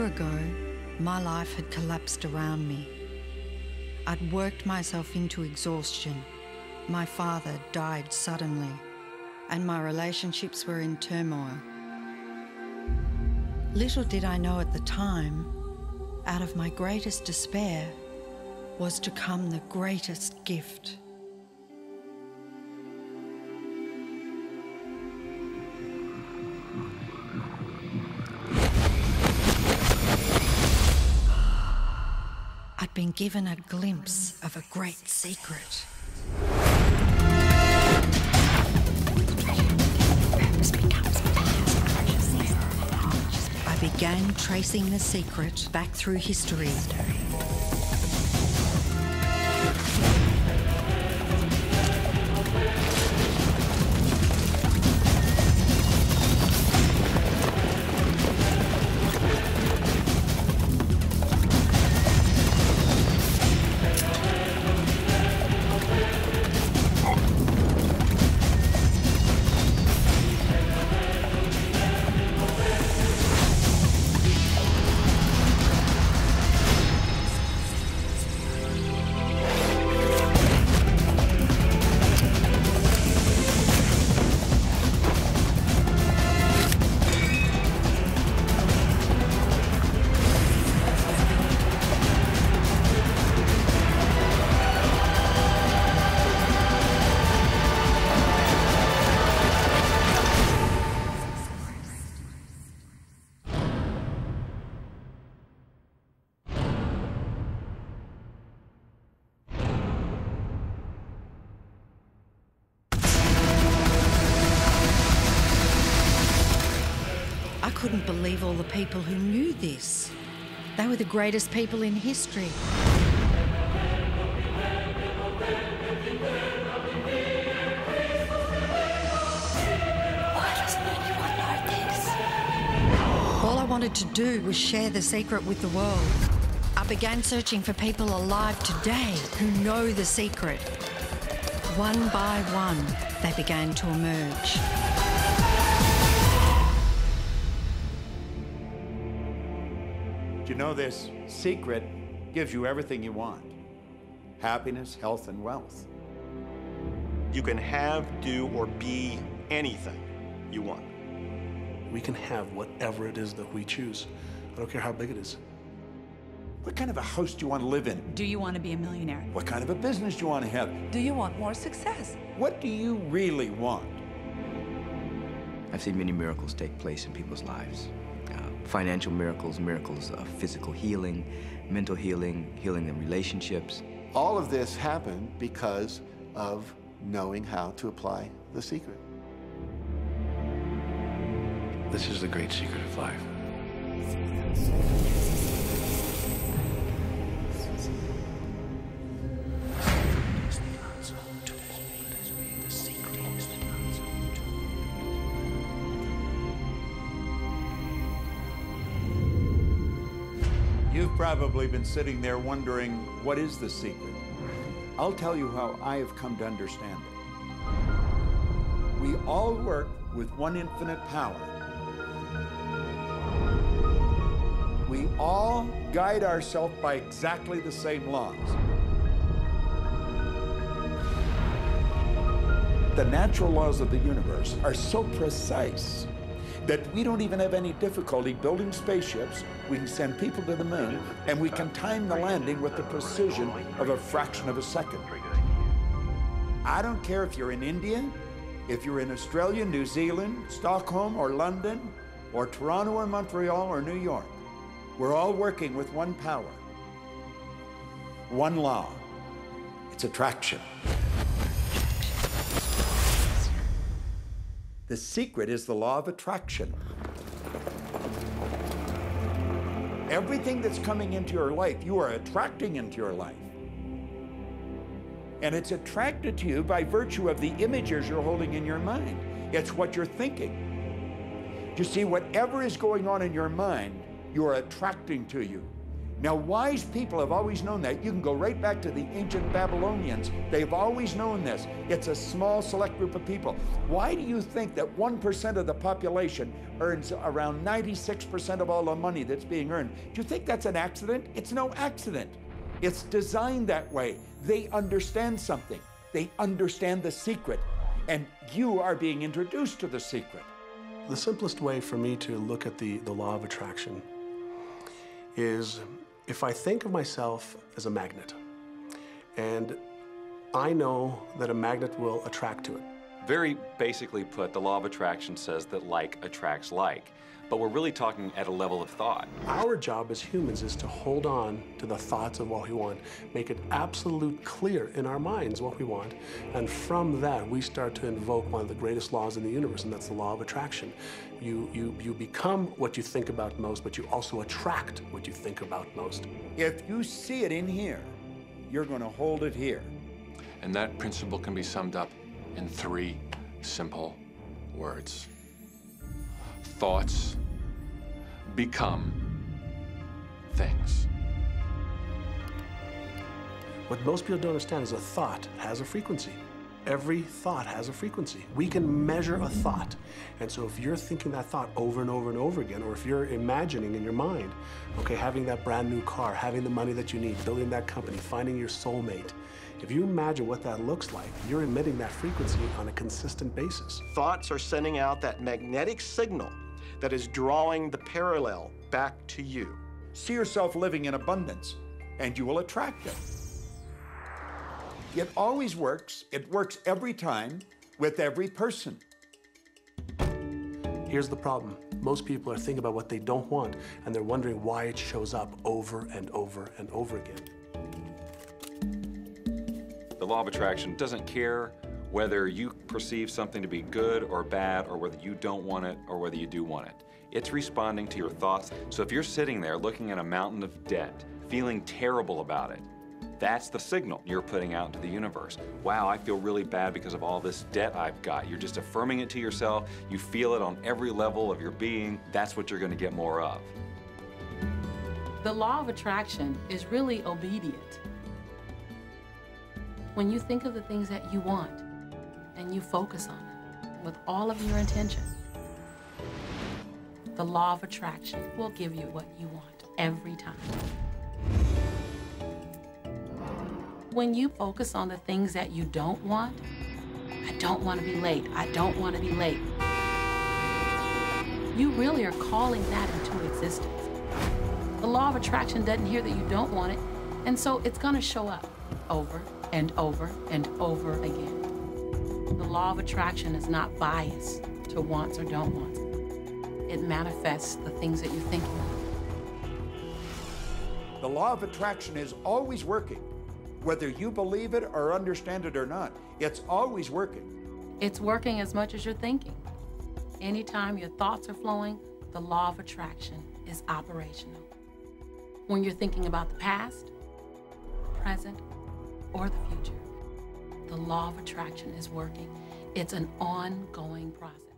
year ago, my life had collapsed around me. I'd worked myself into exhaustion. My father died suddenly, and my relationships were in turmoil. Little did I know at the time, out of my greatest despair was to come the greatest gift. I'd been given a glimpse of a great secret. I began tracing the secret back through history. I couldn't believe all the people who knew this. They were the greatest people in history. Why doesn't anyone know this? All I wanted to do was share the secret with the world. I began searching for people alive today who know the secret. One by one, they began to emerge. You know, this secret gives you everything you want. Happiness, health, and wealth. You can have, do, or be anything you want. We can have whatever it is that we choose. I don't care how big it is. What kind of a house do you want to live in? Do you want to be a millionaire? What kind of a business do you want to have? Do you want more success? What do you really want? I've seen many miracles take place in people's lives. Financial miracles, miracles of physical healing, mental healing, healing in relationships. All of this happened because of knowing how to apply the secret. This is the great secret of life. You've probably been sitting there wondering, what is the secret? I'll tell you how I have come to understand it. We all work with one infinite power. We all guide ourselves by exactly the same laws. The natural laws of the universe are so precise that we don't even have any difficulty building spaceships. We can send people to the moon, and we can time the landing with the precision of a fraction of a second. I don't care if you're in India, if you're in Australia, New Zealand, Stockholm, or London, or Toronto, or Montreal, or New York. We're all working with one power, one law. It's attraction. The secret is the law of attraction. Everything that's coming into your life, you are attracting into your life. And it's attracted to you by virtue of the images you're holding in your mind. It's what you're thinking. You see, whatever is going on in your mind, you are attracting to you. Now, wise people have always known that. You can go right back to the ancient Babylonians. They've always known this. It's a small, select group of people. Why do you think that 1% of the population earns around 96% of all the money that's being earned? Do you think that's an accident? It's no accident. It's designed that way. They understand something. They understand the secret. And you are being introduced to the secret. The simplest way for me to look at the law of attraction is if I think of myself as a magnet, and I know that a magnet will attract to it. Very basically put, the law of attraction says that like attracts like, but we're really talking at a level of thought. Our job as humans is to hold on to the thoughts of what we want, make it absolute clear in our minds what we want, and from that we start to invoke one of the greatest laws in the universe, and that's the law of attraction. You become what you think about most, but you also attract what you think about most. If you see it in here, you're going to hold it here. And that principle can be summed up in 3 simple words. Thoughts become things. What most people don't understand is a thought has a frequency. Every thought has a frequency. We can measure a thought. And so if you're thinking that thought over and over and over again, or if you're imagining in your mind, okay, having that brand new car, having the money that you need, building that company, finding your soulmate, if you imagine what that looks like, you're emitting that frequency on a consistent basis. Thoughts are sending out that magnetic signal that is drawing the parallel back to you. See yourself living in abundance, and you will attract it. It always works. It works every time with every person. Here's the problem. Most people are thinking about what they don't want, and they're wondering why it shows up over and over and over again. The law of attraction doesn't care whether you perceive something to be good or bad, or whether you don't want it or whether you do want it. It's responding to your thoughts. So if you're sitting there looking at a mountain of debt, feeling terrible about it, that's the signal you're putting out into the universe. Wow, I feel really bad because of all this debt I've got. You're just affirming it to yourself. You feel it on every level of your being. That's what you're going to get more of. The law of attraction is really obedient. When you think of the things that you want and you focus on them with all of your intention, the law of attraction will give you what you want every time. When you focus on the things that you don't want, I don't want to be late, I don't want to be late, you really are calling that into existence. The law of attraction doesn't hear that you don't want it, and so it's going to show up over and over and over again. The law of attraction is not biased to wants or don't wants. It manifests the things that you're thinking of. The law of attraction is always working. Whether you believe it or understand it or not, it's always working. It's working as much as you're thinking. Anytime your thoughts are flowing, the law of attraction is operational. When you're thinking about the past, present, or the future, the law of attraction is working. It's an ongoing process.